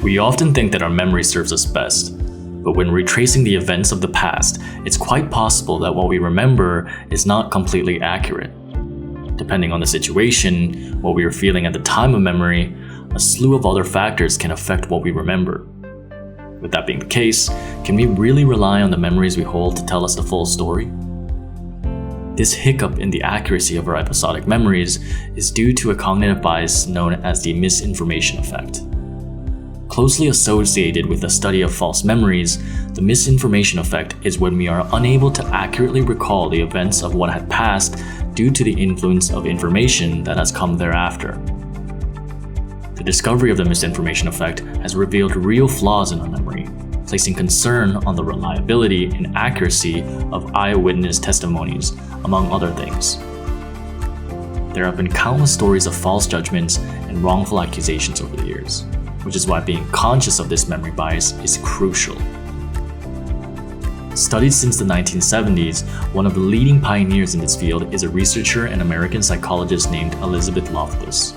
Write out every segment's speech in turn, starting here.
We often think that our memory serves us best, but when retracing the events of the past, it's quite possible that what we remember is not completely accurate. Depending on the situation, what we were feeling at the time of memory, a slew of other factors can affect what we remember. With that being the case, can we really rely on the memories we hold to tell us the full story? This hiccup in the accuracy of our episodic memories is due to a cognitive bias known as the misinformation effect. Closely associated with the study of false memories, the misinformation effect is when we are unable to accurately recall the events of what had passed due to the influence of information that has come thereafter. The discovery of the misinformation effect has revealed real flaws in our memory, placing concern on the reliability and accuracy of eyewitness testimonies, among other things. There have been countless stories of false judgments and wrongful accusations over the years, which is why being conscious of this memory bias is crucial. Studied since the 1970s, one of the leading pioneers in this field is a researcher and American psychologist named Elizabeth Loftus.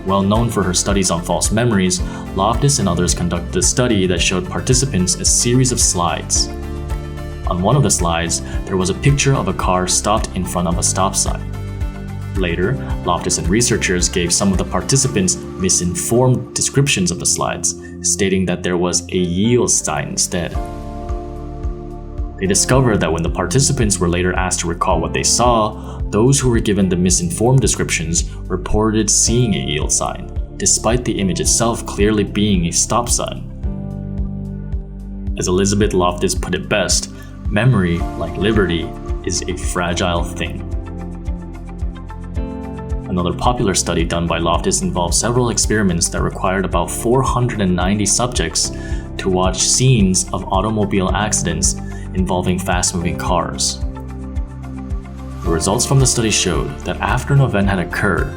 Well known for her studies on false memories, Loftus and others conducted a study that showed participants a series of slides. On one of the slides, there was a picture of a car stopped in front of a stop sign. Later, Loftus and researchers gave some of the participants misinformed descriptions of the slides, stating that there was a yield sign instead. They discovered that when the participants were later asked to recall what they saw, those who were given the misinformed descriptions reported seeing a yield sign, despite the image itself clearly being a stop sign. As Elizabeth Loftus put it best, memory, like liberty, is a fragile thing. Another popular study done by Loftus involved several experiments that required about 490 subjects to watch scenes of automobile accidents involving fast-moving cars. The results from the study showed that after an event had occurred,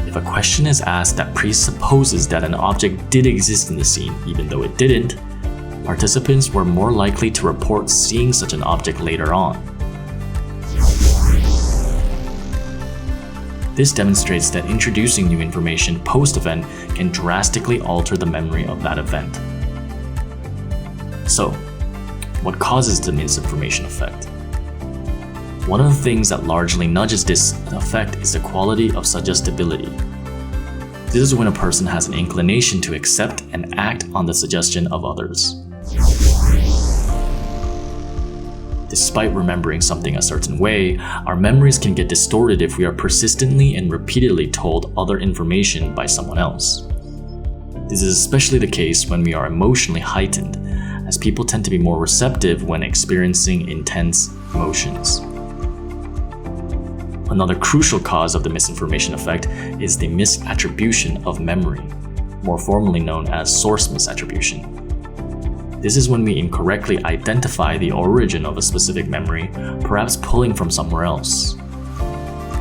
if a question is asked that presupposes that an object did exist in the scene, even though it didn't, participants were more likely to report seeing such an object later on. This demonstrates that introducing new information post-event can drastically alter the memory of that event. So, what causes the misinformation effect? One of the things that largely nudges this effect is the quality of suggestibility. This is when a person has an inclination to accept and act on the suggestion of others. Despite remembering something a certain way, our memories can get distorted if we are persistently and repeatedly told other information by someone else. This is especially the case when we are emotionally heightened, as people tend to be more receptive when experiencing intense emotions. Another crucial cause of the misinformation effect is the misattribution of memory, more formally known as source misattribution. This is when we incorrectly identify the origin of a specific memory, perhaps pulling from somewhere else.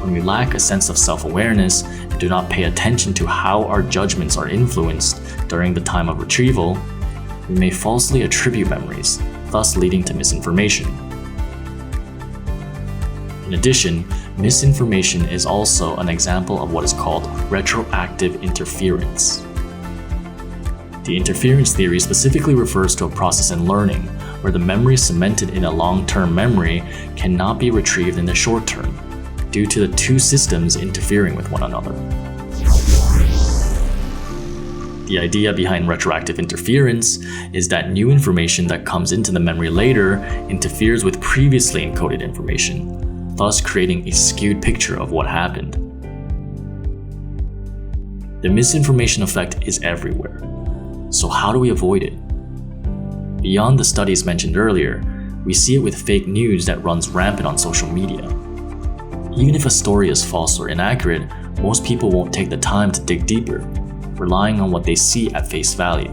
When we lack a sense of self-awareness and do not pay attention to how our judgments are influenced during the time of retrieval, we may falsely attribute memories, thus leading to misinformation. In addition, misinformation is also an example of what is called retroactive interference. The interference theory specifically refers to a process in learning where the memory cemented in a long-term memory cannot be retrieved in the short term, due to the two systems interfering with one another. The idea behind retroactive interference is that new information that comes into the memory later interferes with previously encoded information, thus creating a skewed picture of what happened. The misinformation effect is everywhere. So how do we avoid it? Beyond the studies mentioned earlier, we see it with fake news that runs rampant on social media. Even if a story is false or inaccurate, most people won't take the time to dig deeper, relying on what they see at face value.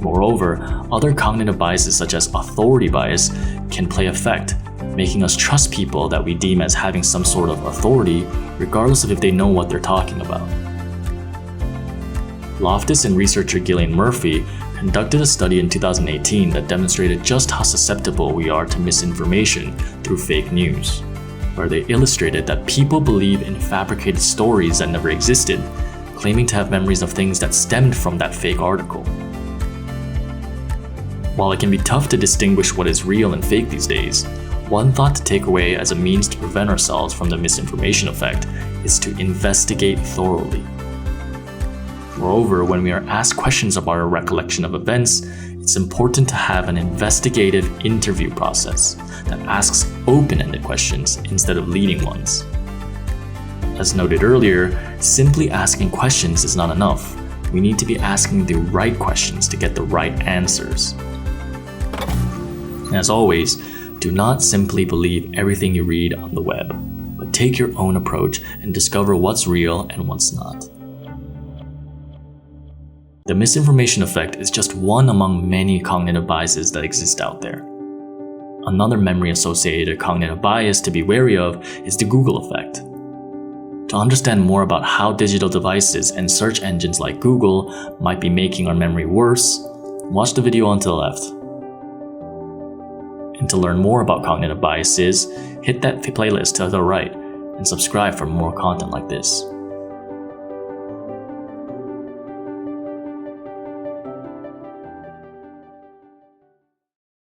Moreover, other cognitive biases such as authority bias can play effect, making us trust people that we deem as having some sort of authority, regardless of if they know what they're talking about. Loftus and researcher Gillian Murphy conducted a study in 2018 that demonstrated just how susceptible we are to misinformation through fake news, where they illustrated that people believe in fabricated stories that never existed, claiming to have memories of things that stemmed from that fake article. While it can be tough to distinguish what is real and fake these days, one thought to take away as a means to prevent ourselves from the misinformation effect is to investigate thoroughly. Moreover, when we are asked questions about our recollection of events, it's important to have an investigative interview process that asks open-ended questions instead of leading ones. As noted earlier, simply asking questions is not enough. We need to be asking the right questions to get the right answers. As always, do not simply believe everything you read on the web, but take your own approach and discover what's real and what's not. The misinformation effect is just one among many cognitive biases that exist out there. Another memory-associated cognitive bias to be wary of is the Google effect. To understand more about how digital devices and search engines like Google might be making our memory worse, watch the video on to the left. And to learn more about cognitive biases, hit that playlist to the right and subscribe for more content like this.